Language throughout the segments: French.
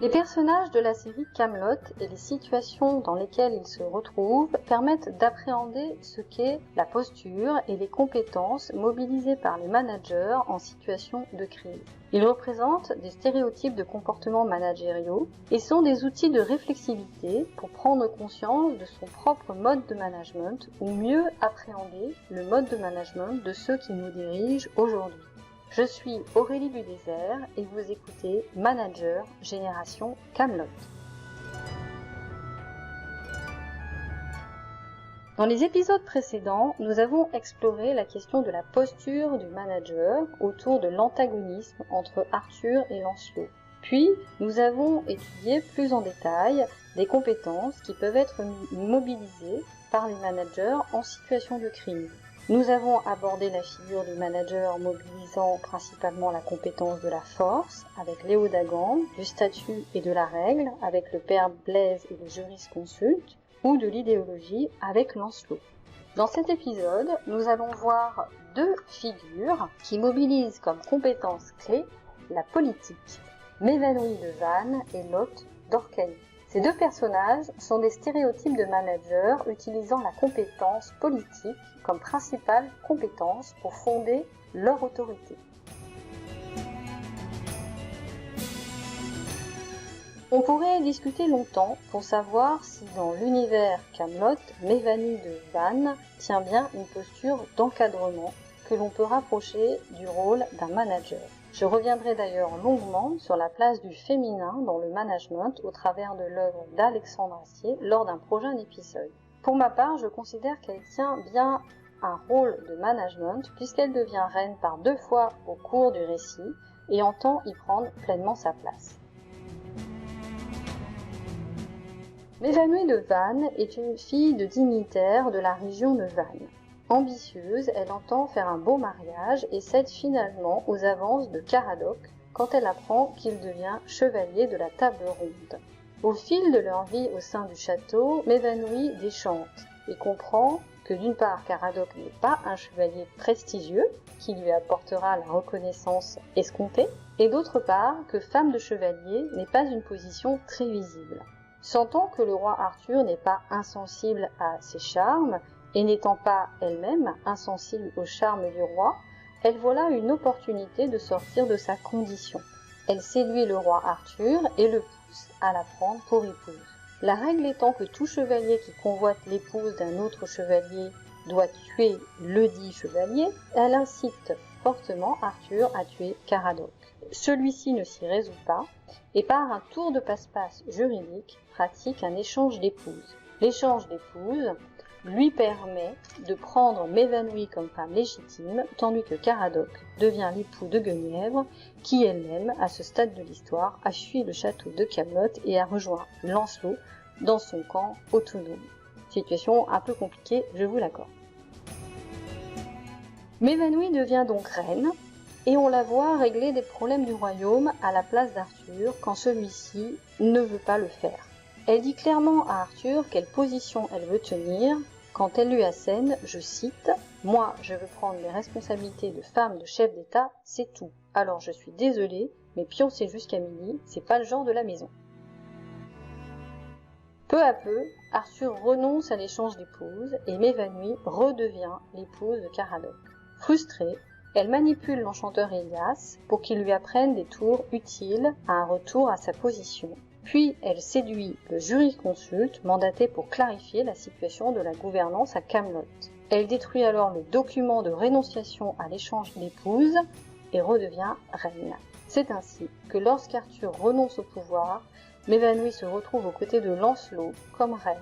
Les personnages de la série Kaamelott et les situations dans lesquelles ils se retrouvent permettent d'appréhender ce qu'est la posture et les compétences mobilisées par les managers en situation de crise. Ils représentent des stéréotypes de comportements managériaux et sont des outils de réflexivité pour prendre conscience de son propre mode de management ou mieux appréhender le mode de management de ceux qui nous dirigent aujourd'hui. Je suis Aurélie du Désert et vous écoutez Manager Génération Kaamelott. Dans les épisodes précédents, nous avons exploré la question de la posture du manager autour de l'antagonisme entre Arthur et Lancelot. Puis, nous avons étudié plus en détail des compétences qui peuvent être mobilisées par les managers en situation de crise. Nous avons abordé la figure du manager mobilisant principalement la compétence de la force avec Léo Dagan, du statut et de la règle avec le père Blaise et le jurisconsulte, ou de l'idéologie avec Lancelot. Dans cet épisode, nous allons voir deux figures qui mobilisent comme compétences clés la politique, Mévanoui de Vannes et Lot d'Orcanie. Ces deux personnages sont des stéréotypes de managers utilisant la compétence politique comme principale compétence pour fonder leur autorité. On pourrait discuter longtemps pour savoir si dans l'univers Kaamelott, Mévanoui de Vannes tient bien une posture d'encadrement que l'on peut rapprocher du rôle d'un manager. Je reviendrai d'ailleurs longuement sur la place du féminin dans le management au travers de l'œuvre d'Alexandre Astier lors d'un prochain épisode. Pour ma part, je considère qu'elle tient bien un rôle de management puisqu'elle devient reine par 2 fois au cours du récit et entend y prendre pleinement sa place. Mévanoui de Vannes est une fille de dignitaire de la région de Vannes. Ambitieuse, elle entend faire un beau mariage et cède finalement aux avances de Caradoc quand elle apprend qu'il devient chevalier de la table ronde. Au fil de leur vie au sein du château, Mévanoui déchante et comprend que d'une part Caradoc n'est pas un chevalier prestigieux qui lui apportera la reconnaissance escomptée, et d'autre part que femme de chevalier n'est pas une position très visible. Sentant que le roi Arthur n'est pas insensible à ses charmes, et n'étant pas elle-même insensible au charme du roi, elle voit là une opportunité de sortir de sa condition. Elle séduit le roi Arthur et le pousse à la prendre pour épouse. La règle étant que tout chevalier qui convoite l'épouse d'un autre chevalier doit tuer le dit chevalier, elle incite fortement Arthur à tuer Caradoc. Celui-ci ne s'y résout pas et par un tour de passe-passe juridique pratique un échange d'épouses. L'échange d'épouses lui permet de prendre Mévanoui comme femme légitime, tandis que Caradoc devient l'époux de Guenièvre, qui elle-même, à ce stade de l'histoire, a fui le château de Kaamelott et a rejoint Lancelot dans son camp autonome. Situation un peu compliquée, je vous l'accorde. Mévanoui devient donc reine, et on la voit régler des problèmes du royaume à la place d'Arthur quand celui-ci ne veut pas le faire. Elle dit clairement à Arthur quelle position elle veut tenir quand elle lui assène, je cite, « Moi, je veux prendre mes responsabilités de femme de chef d'État, c'est tout. Alors je suis désolée, mais pioncer jusqu'à midi, c'est pas le genre de la maison. » Peu à peu, Arthur renonce à l'échange d'épouses et Mévanoui redevient l'épouse de Caradoc. Frustrée, elle manipule l'enchanteur Élias pour qu'il lui apprenne des tours utiles à un retour à sa position. Puis elle séduit le jurisconsulte mandaté pour clarifier la situation de la gouvernance à Kaamelott. Elle détruit alors le document de rénonciation à l'échange d'épouses et redevient reine. C'est ainsi que lorsqu'Arthur renonce au pouvoir, Mévanoui se retrouve aux côtés de Lancelot comme reine.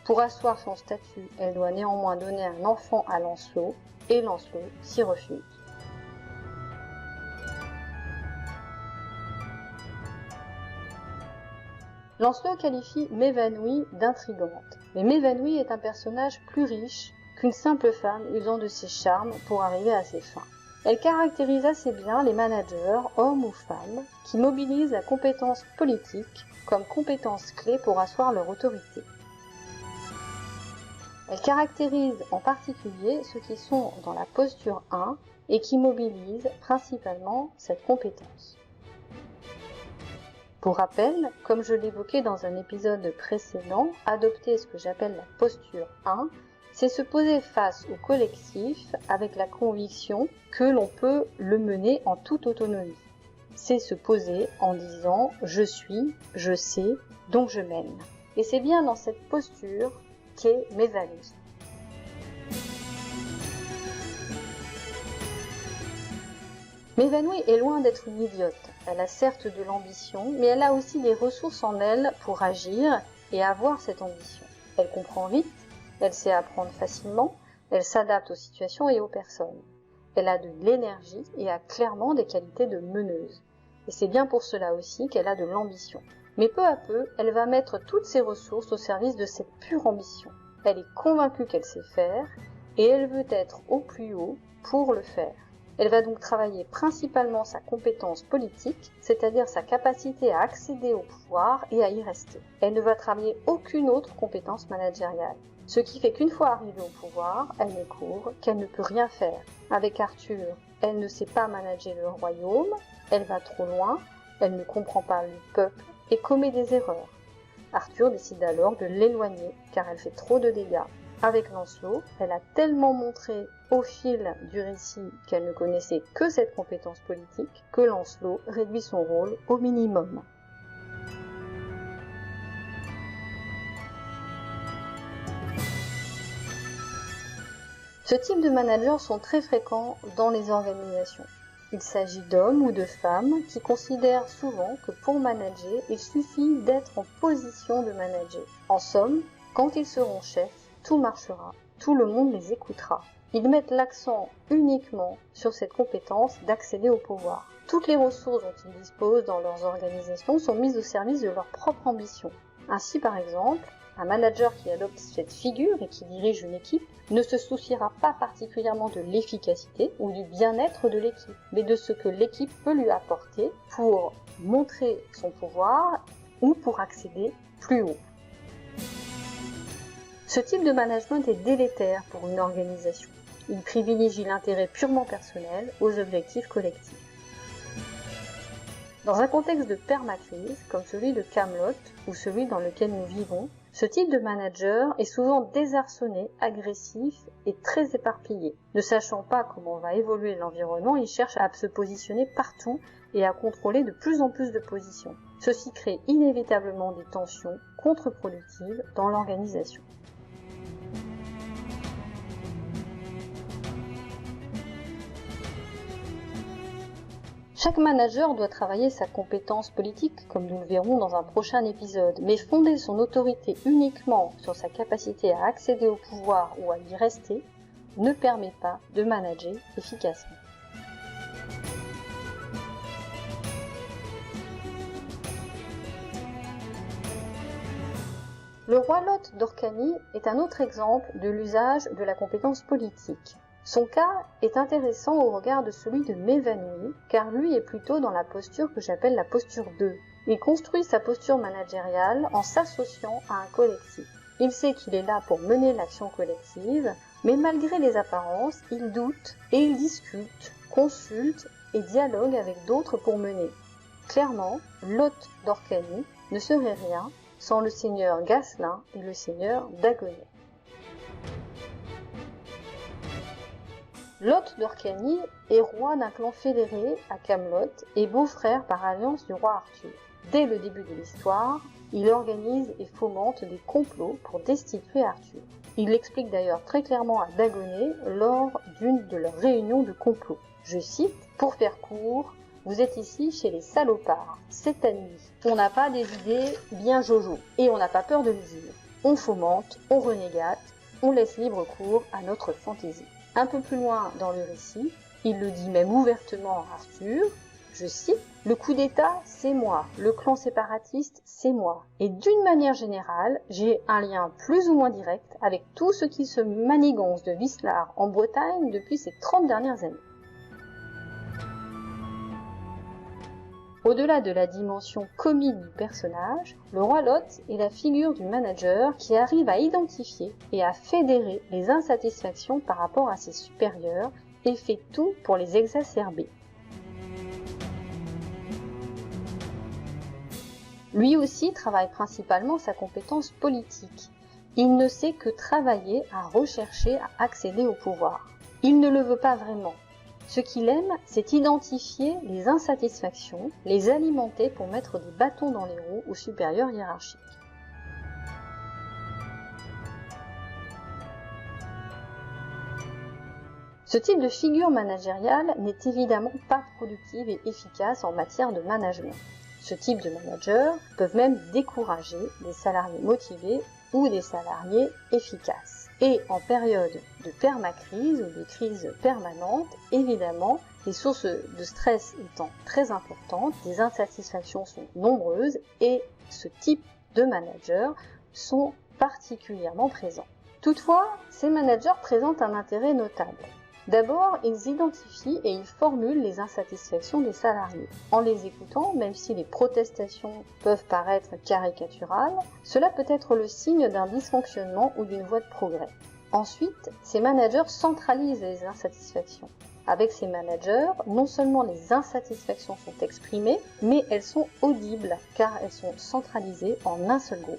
Pour asseoir son statut, elle doit néanmoins donner un enfant à Lancelot et Lancelot s'y refuse. Lancelot qualifie Mévanoui d'intrigante, mais Mévanoui est un personnage plus riche qu'une simple femme usant de ses charmes pour arriver à ses fins. Elle caractérise assez bien les managers, hommes ou femmes, qui mobilisent la compétence politique comme compétence clé pour asseoir leur autorité. Elle caractérise en particulier ceux qui sont dans la posture 1 et qui mobilisent principalement cette compétence. Pour rappel, comme je l'évoquais dans un épisode précédent, adopter ce que j'appelle la posture 1, c'est se poser face au collectif avec la conviction que l'on peut le mener en toute autonomie. C'est se poser en disant « je suis, je sais, donc je mène ». Et c'est bien dans cette posture qu'est m'évanouir. M'évanouir est loin d'être une idiote. Elle a certes de l'ambition, mais elle a aussi des ressources en elle pour agir et avoir cette ambition. Elle comprend vite, elle sait apprendre facilement, elle s'adapte aux situations et aux personnes. Elle a de l'énergie et a clairement des qualités de meneuse. Et c'est bien pour cela aussi qu'elle a de l'ambition. Mais peu à peu, elle va mettre toutes ses ressources au service de cette pure ambition. Elle est convaincue qu'elle sait faire et elle veut être au plus haut pour le faire. Elle va donc travailler principalement sa compétence politique, c'est-à-dire sa capacité à accéder au pouvoir et à y rester. Elle ne va travailler aucune autre compétence managériale. Ce qui fait qu'une fois arrivée au pouvoir, elle découvre qu'elle ne peut rien faire. Avec Arthur, elle ne sait pas manager le royaume, elle va trop loin, elle ne comprend pas le peuple et commet des erreurs. Arthur décide alors de l'éloigner car elle fait trop de dégâts. Avec Lancelot, elle a tellement montré au fil du récit qu'elle ne connaissait que cette compétence politique que Lancelot réduit son rôle au minimum. Ce type de managers sont très fréquents dans les organisations. Il s'agit d'hommes ou de femmes qui considèrent souvent que pour manager, il suffit d'être en position de manager. En somme, quand ils seront chefs, tout marchera, tout le monde les écoutera. Ils mettent l'accent uniquement sur cette compétence d'accéder au pouvoir. Toutes les ressources dont ils disposent dans leurs organisations sont mises au service de leur propre ambition. Ainsi, par exemple, un manager qui adopte cette figure et qui dirige une équipe ne se souciera pas particulièrement de l'efficacité ou du bien-être de l'équipe, mais de ce que l'équipe peut lui apporter pour montrer son pouvoir ou pour accéder plus haut. Ce type de management est délétère pour une organisation. Il privilégie l'intérêt purement personnel aux objectifs collectifs. Dans un contexte de permacrise, comme celui de Kaamelott ou celui dans lequel nous vivons, ce type de manager est souvent désarçonné, agressif et très éparpillé. Ne sachant pas comment va évoluer l'environnement, il cherche à se positionner partout et à contrôler de plus en plus de positions. Ceci crée inévitablement des tensions contre-productives dans l'organisation. Chaque manager doit travailler sa compétence politique, comme nous le verrons dans un prochain épisode, mais fonder son autorité uniquement sur sa capacité à accéder au pouvoir ou à y rester ne permet pas de manager efficacement. Le roi Lot d'Orcanie est un autre exemple de l'usage de la compétence politique. Son cas est intéressant au regard de celui de m'évanouir, car lui est plutôt dans la posture que j'appelle la posture 2. Il construit sa posture managériale en s'associant à un collectif. Il sait qu'il est là pour mener l'action collective, mais malgré les apparences, il doute et il discute, consulte et dialogue avec d'autres pour mener. Clairement, Lot d'Orcanie ne serait rien sans le seigneur Gasselin et le seigneur d'Agonais. Lot d'Orcanie est roi d'un clan fédéré à Kaamelott et beau-frère par alliance du roi Arthur. Dès le début de l'histoire, il organise et fomente des complots pour destituer Arthur. Il l'explique d'ailleurs très clairement à Dagonet lors d'une de leurs réunions de complot. Je cite, « Pour faire court, vous êtes ici chez les salopards, c'est à nuit. On n'a pas des idées bien jojo et on n'a pas peur de le dire. On fomente, on renégate, on laisse libre cours à notre fantaisie. » Un peu plus loin dans le récit, il le dit même ouvertement à Arthur, je cite, « Le coup d'État, c'est moi, le clan séparatiste, c'est moi. Et d'une manière générale, j'ai un lien plus ou moins direct avec tout ce qui se manigance de Wislar en Bretagne depuis ces 30 dernières années. » Au-delà de la dimension comique du personnage, le roi Lot est la figure du manager qui arrive à identifier et à fédérer les insatisfactions par rapport à ses supérieurs et fait tout pour les exacerber. Lui aussi travaille principalement sa compétence politique. Il ne sait que travailler à rechercher à accéder au pouvoir. Il ne le veut pas vraiment. Ce qu'il aime, c'est identifier les insatisfactions, les alimenter pour mettre des bâtons dans les roues aux supérieurs hiérarchiques. Ce type de figure managériale n'est évidemment pas productive et efficace en matière de management. Ce type de managers peuvent même décourager des salariés motivés ou des salariés efficaces. Et en période de permacrise ou de crise permanente, évidemment, les sources de stress étant très importantes, les insatisfactions sont nombreuses et ce type de managers sont particulièrement présents. Toutefois, ces managers présentent un intérêt notable. D'abord, ils identifient et ils formulent les insatisfactions des salariés. En les écoutant, même si les protestations peuvent paraître caricaturales, cela peut être le signe d'un dysfonctionnement ou d'une voie de progrès. Ensuite, ces managers centralisent les insatisfactions. Avec ces managers, non seulement les insatisfactions sont exprimées, mais elles sont audibles, car elles sont centralisées en un seul groupe.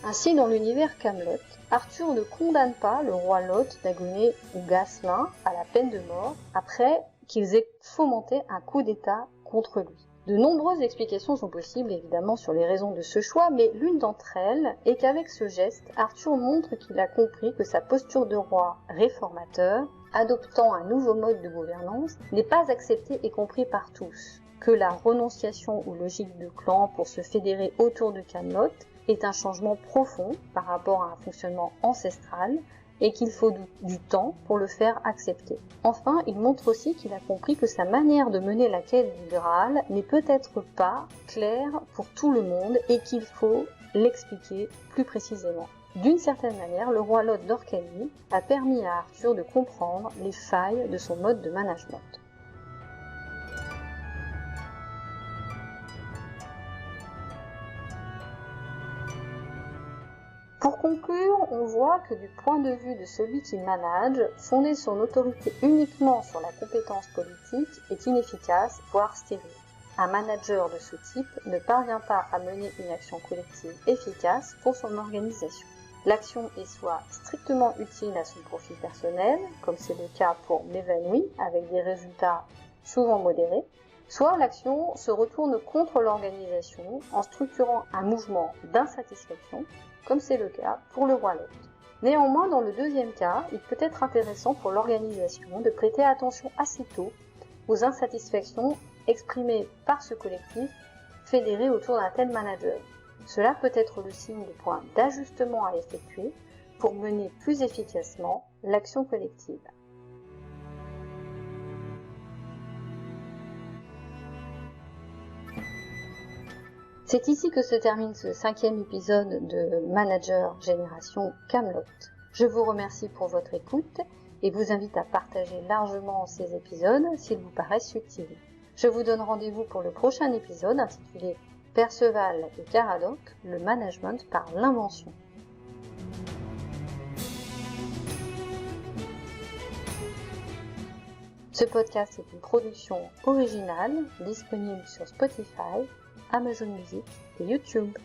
Ainsi, dans l'univers Kaamelott, Arthur ne condamne pas le roi Lot, Dagonet ou Ghislain à la peine de mort après qu'ils aient fomenté un coup d'État contre lui. De nombreuses explications sont possibles évidemment sur les raisons de ce choix, mais l'une d'entre elles est qu'avec ce geste, Arthur montre qu'il a compris que sa posture de roi réformateur, adoptant un nouveau mode de gouvernance, n'est pas acceptée et compris par tous, que la renonciation aux logiques de clan pour se fédérer autour de Kaamelott est un changement profond par rapport à un fonctionnement ancestral et qu'il faut du temps pour le faire accepter. Enfin, il montre aussi qu'il a compris que sa manière de mener la quête du Graal n'est peut-être pas claire pour tout le monde et qu'il faut l'expliquer plus précisément. D'une certaine manière, le roi Lot d'Orcanie a permis à Arthur de comprendre les failles de son mode de management. Pour conclure, on voit que du point de vue de celui qui manage, fonder son autorité uniquement sur la compétence politique est inefficace, voire stérile. Un manager de ce type ne parvient pas à mener une action collective efficace pour son organisation. L'action est soit strictement utile à son profit personnel, comme c'est le cas pour m'évanouir avec des résultats souvent modérés, soit l'action se retourne contre l'organisation en structurant un mouvement d'insatisfaction, comme c'est le cas pour le roi Lot. Néanmoins, dans le deuxième cas, il peut être intéressant pour l'organisation de prêter attention assez tôt aux insatisfactions exprimées par ce collectif fédéré autour d'un tel manager. Cela peut être le signe de points d'ajustement à effectuer pour mener plus efficacement l'action collective. C'est ici que se termine ce 5e épisode de Manager Génération Kaamelott. Je vous remercie pour votre écoute et vous invite à partager largement ces épisodes s'ils vous paraissent utiles. Je vous donne rendez-vous pour le prochain épisode intitulé Perceval et Caradoc, le management par l'invention. Ce podcast est une production originale disponible sur Spotify, Amazon Music et YouTube.